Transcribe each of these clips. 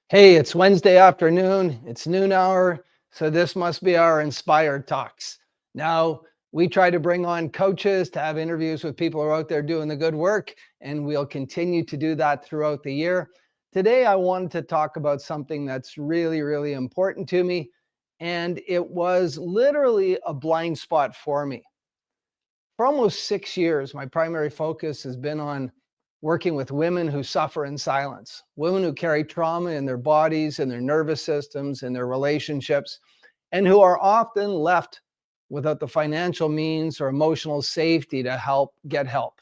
Hey, it's Wednesday afternoon. It's noon hour. So this must be our Inspyrd Talks. Now, we try to bring on coaches to have interviews with people who are out there doing the good work, and we'll continue to do that throughout the year. Today, I wanted to talk about something that's really, really important to me. And it was literally a blind spot for me. For almost 6 years, my primary focus has been on working with women who suffer in silence, women who carry trauma in their bodies, in their nervous systems, in their relationships, and who are often left without the financial means or emotional safety to get help.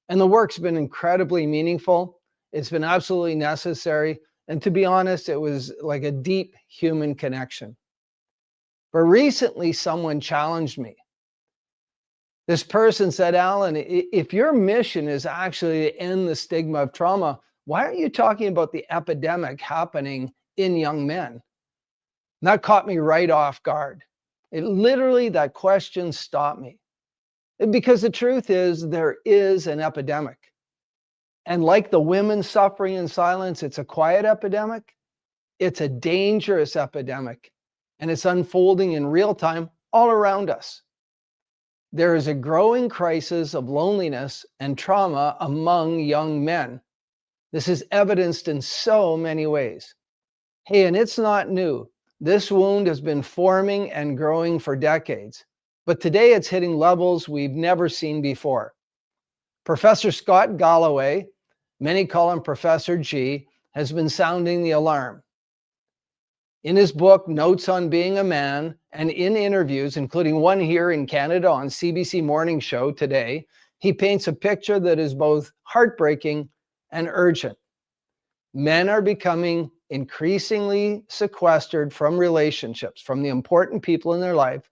And the work's been incredibly meaningful. It's been absolutely necessary. And to be honest, it was like a deep human connection. But recently, someone challenged me. This person said, Alan, if your mission is actually to end the stigma of trauma, why aren't you talking about the epidemic happening in young men? And that caught me right off guard. That question stopped me. Because the truth is, there is an epidemic. And like the women suffering in silence, it's a quiet epidemic. It's a dangerous epidemic. And it's unfolding in real time all around us. There is a growing crisis of loneliness and trauma among young men. This is evidenced in so many ways. Hey, and it's not new. This wound has been forming and growing for decades, but today it's hitting levels we've never seen before. Professor Scott Galloway, many call him Professor G, has been sounding the alarm. In his book, Notes on Being a Man, and in interviews, including one here in Canada on CBC Morning Show today, he paints a picture that is both heartbreaking and urgent. Men are becoming increasingly sequestered from relationships, from the important people in their life.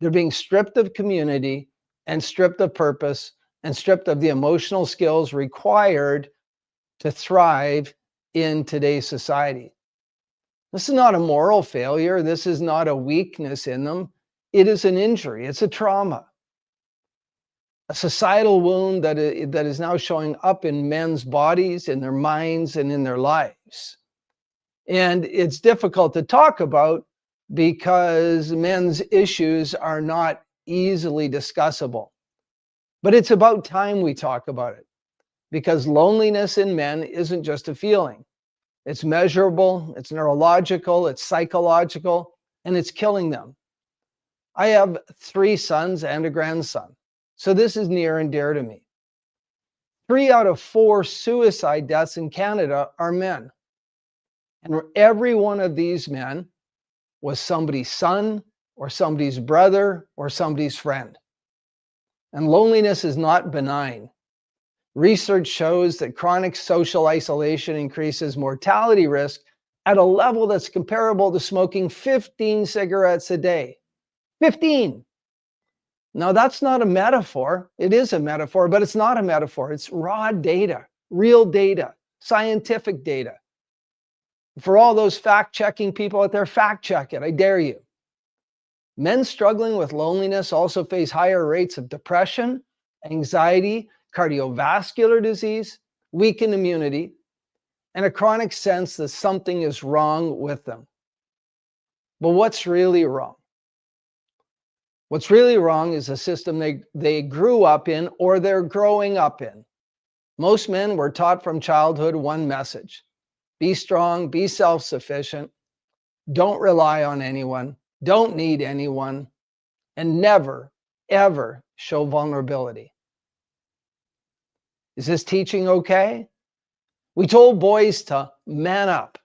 They're being stripped of community and stripped of purpose and stripped of the emotional skills required to thrive in today's society. This is not a moral failure. This is not a weakness in them. It is an injury. It's a trauma. A societal wound that is now showing up in men's bodies, in their minds, and in their lives. And it's difficult to talk about because men's issues are not easily discussable. But it's about time we talk about it, because loneliness in men isn't just a feeling. It's measurable, it's neurological, it's psychological, and it's killing them. I have 3 sons and a grandson, so this is near and dear to me. 3 out of 4 suicide deaths in Canada are men. And every one of these men was somebody's son or somebody's brother or somebody's friend. And loneliness is not benign. Research shows that chronic social isolation increases mortality risk at a level that's comparable to smoking 15 cigarettes a day. 15! Now, that's not a metaphor. It is a metaphor, but it's not a metaphor. It's raw data, real data, scientific data. For all those fact-checking people out there, fact-check it. I dare you. Men struggling with loneliness also face higher rates of depression, anxiety, cardiovascular disease, weakened immunity, and a chronic sense that something is wrong with them. But what's really wrong? What's really wrong is the system they grew up in or they're growing up in. Most men were taught from childhood one message: be strong, be self-sufficient, don't rely on anyone, don't need anyone, and never, ever show vulnerability. Is this teaching okay? We told boys to man up,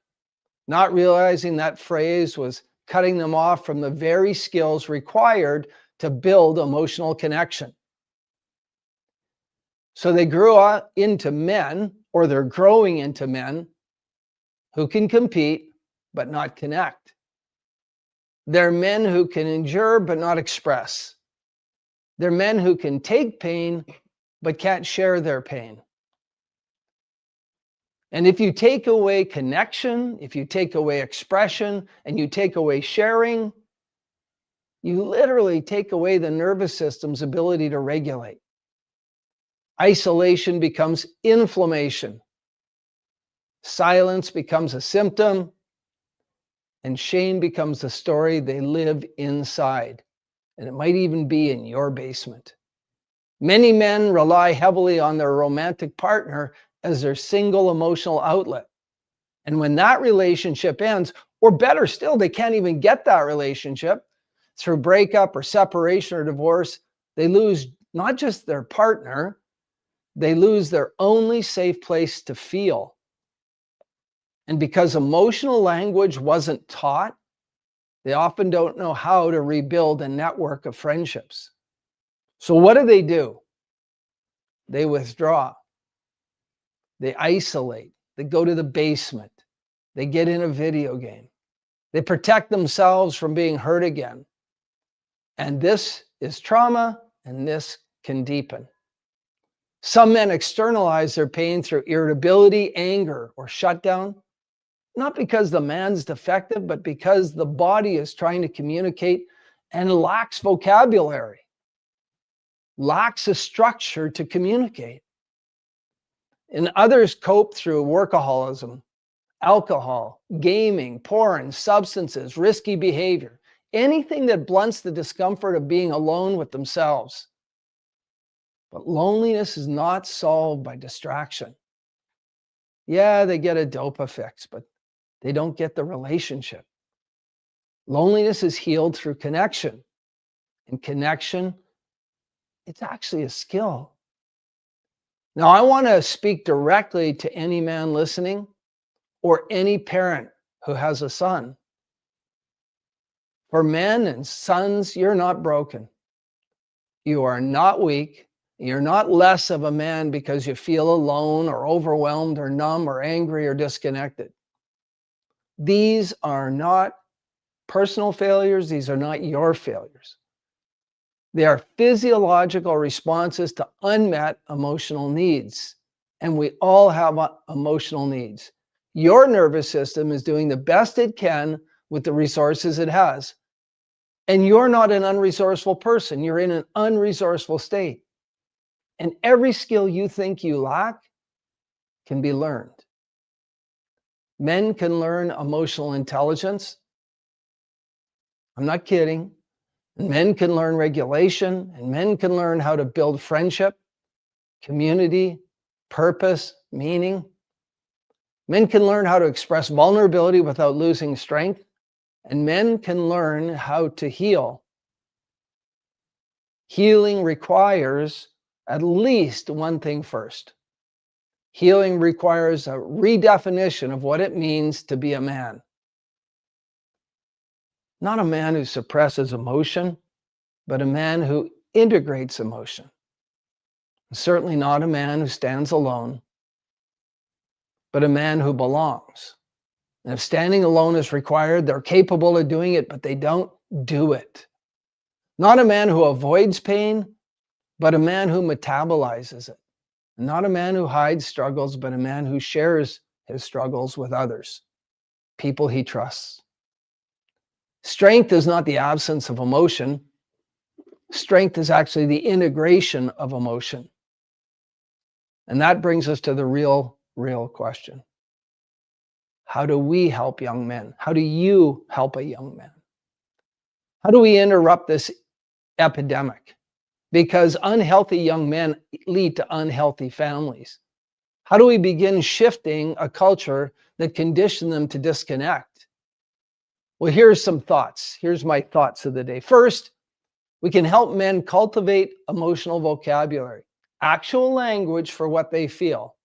not realizing that phrase was cutting them off from the very skills required to build emotional connection. So they grew up into men, or they're growing into men, who can compete but not connect. They're men who can endure but not express. They're men who can take pain but can't share their pain. And if you take away connection, if you take away expression, and you take away sharing, you literally take away the nervous system's ability to regulate. Isolation becomes inflammation. Silence becomes a symptom, and shame becomes the story they live inside. And it might even be in your basement. Many men rely heavily on their romantic partner as their single emotional outlet. And when that relationship ends, or better still, they can't even get that relationship through breakup or separation or divorce, they lose not just their partner, they lose their only safe place to feel. And because emotional language wasn't taught, they often don't know how to rebuild a network of friendships. So what do? They withdraw. They isolate. They go to the basement. They get in a video game. They protect themselves from being hurt again. And this is trauma, and this can deepen. Some men externalize their pain through irritability, anger, or shutdown, not because the man's defective, but because the body is trying to communicate and lacks vocabulary, lacks a structure to communicate. And others cope through workaholism, alcohol, gaming, porn, substances, risky behavior, anything that blunts the discomfort of being alone with themselves. But loneliness is not solved by distraction. Yeah, they get a dopa fix, but they don't get the relationship. Loneliness is healed through connection. And connection, it's actually a skill. Now, I want to speak directly to any man listening or any parent who has a son. For men and sons, you're not broken. You are not weak. You're not less of a man because you feel alone or overwhelmed or numb or angry or disconnected. These are not personal failures. These are not your failures. They are physiological responses to unmet emotional needs. And we all have emotional needs. Your nervous system is doing the best it can with the resources it has. And you're not an unresourceful person. You're in an unresourceful state. And every skill you think you lack can be learned. Men can learn emotional intelligence. I'm not kidding. Men can learn regulation, and men can learn how to build friendship, community, purpose, meaning. Men can learn how to express vulnerability without losing strength, and men can learn how to heal. Healing requires at least one thing first. Healing requires a redefinition of what it means to be a man. Not a man who suppresses emotion, but a man who integrates emotion. Certainly not a man who stands alone, but a man who belongs. And if standing alone is required, they're capable of doing it, but they don't do it. Not a man who avoids pain, but a man who metabolizes it. Not a man who hides struggles, but a man who shares his struggles with others, people he trusts. Strength is not the absence of emotion. Strength is actually the integration of emotion. And that brings us to the real question. How do we help young men? How do you help a young man? How do we interrupt this epidemic? Because unhealthy young men lead to unhealthy families. How do we begin shifting a culture that conditioned them to disconnect? Well, here's some thoughts. Here's my thoughts of the day. First, we can help men cultivate emotional vocabulary, actual language for what they feel,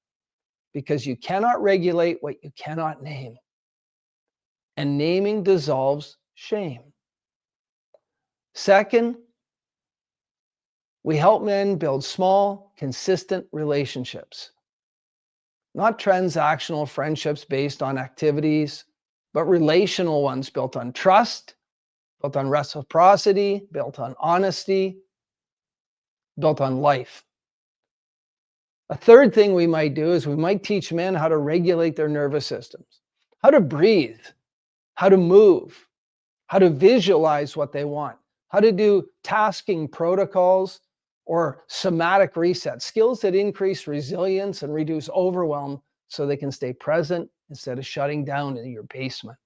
because you cannot regulate what you cannot name. And naming dissolves shame. Second, we help men build small, consistent relationships. Not transactional friendships based on activities, but relational ones built on trust, built on reciprocity, built on honesty, built on life. A third thing we might do is we might teach men how to regulate their nervous systems, how to breathe, how to move, how to visualize what they want, how to do tasking protocols or somatic resets, skills that increase resilience and reduce overwhelm so they can stay present instead of shutting down in your basement.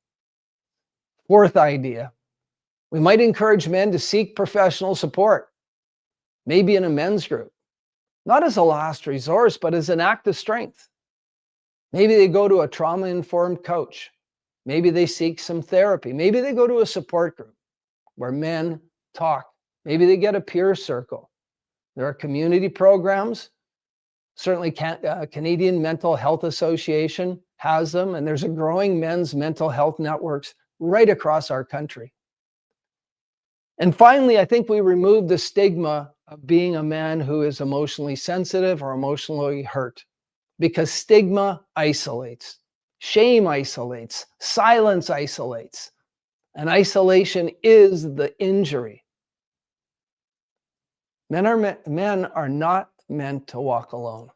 Fourth idea, we might encourage men to seek professional support, maybe in a men's group, not as a last resource, but as an act of strength. Maybe they go to a trauma-informed coach. Maybe they seek some therapy. Maybe they go to a support group where men talk. Maybe they get a peer circle. There are community programs. Certainly, Canadian Mental Health Association has them, and there's a growing men's mental health networks right across our country. And finally, I think we remove the stigma of being a man who is emotionally sensitive or emotionally hurt, because stigma isolates, shame isolates, silence isolates, and isolation is the injury. Men are not meant to walk alone.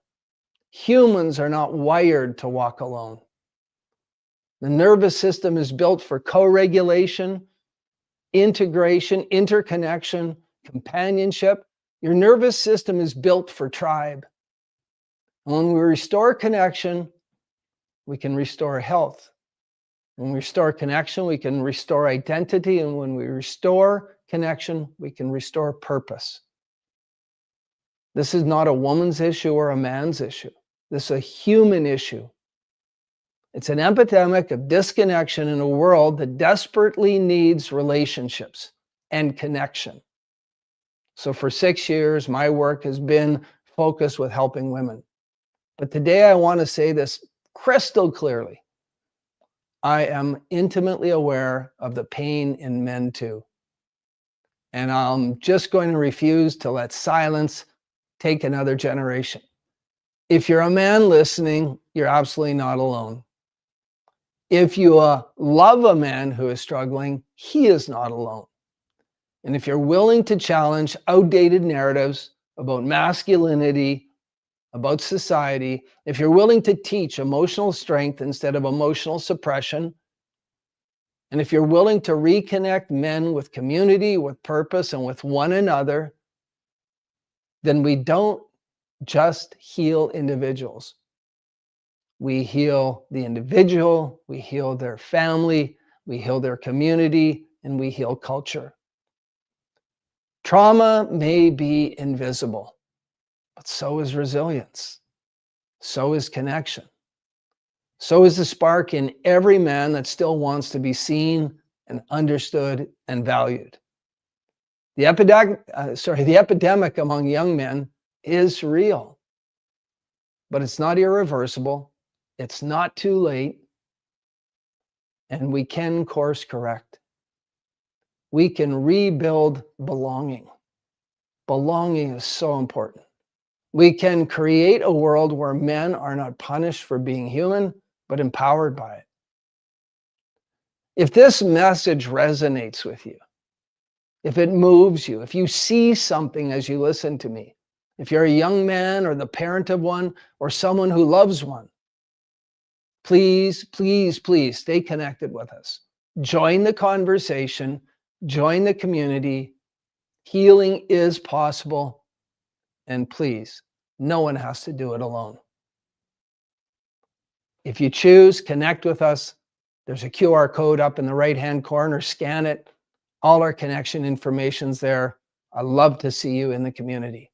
Humans are not wired to walk alone. The nervous system is built for co-regulation, integration, interconnection, companionship. Your nervous system is built for tribe. And when we restore connection, we can restore health. When we restore connection, we can restore identity. And when we restore connection, we can restore purpose. This is not a woman's issue or a man's issue. This is a human issue. It's an epidemic of disconnection in a world that desperately needs relationships and connection. So for 6 years, my work has been focused with helping women. But today I want to say this crystal clearly. I am intimately aware of the pain in men too. And I'm just going to refuse to let silence take another generation. If you're a man listening, you're absolutely not alone. If you love a man who is struggling, he is not alone. And if you're willing to challenge outdated narratives about masculinity, about society, if you're willing to teach emotional strength instead of emotional suppression, and if you're willing to reconnect men with community, with purpose, and with one another, then we don't just heal individuals. We heal the individual, we heal their family, we heal their community, and we heal culture. Trauma may be invisible, but so is resilience. So is connection. So is the spark in every man that still wants to be seen and understood and valued. The epidemic among young men is real, but it's not irreversible. It's not too late, and we can course correct. We can rebuild belonging. Belonging is so important. We can create a world where men are not punished for being human, but empowered by it. If this message resonates with you, if it moves you, if you see something as you listen to me, if you're a young man or the parent of one or someone who loves one, please, please, please stay connected with us. Join the conversation, join the community. Healing is possible. And please, no one has to do it alone. If you choose, connect with us. There's a QR code up in the right-hand corner. Scan it. All our connection information's there. I'd love to see you in the community.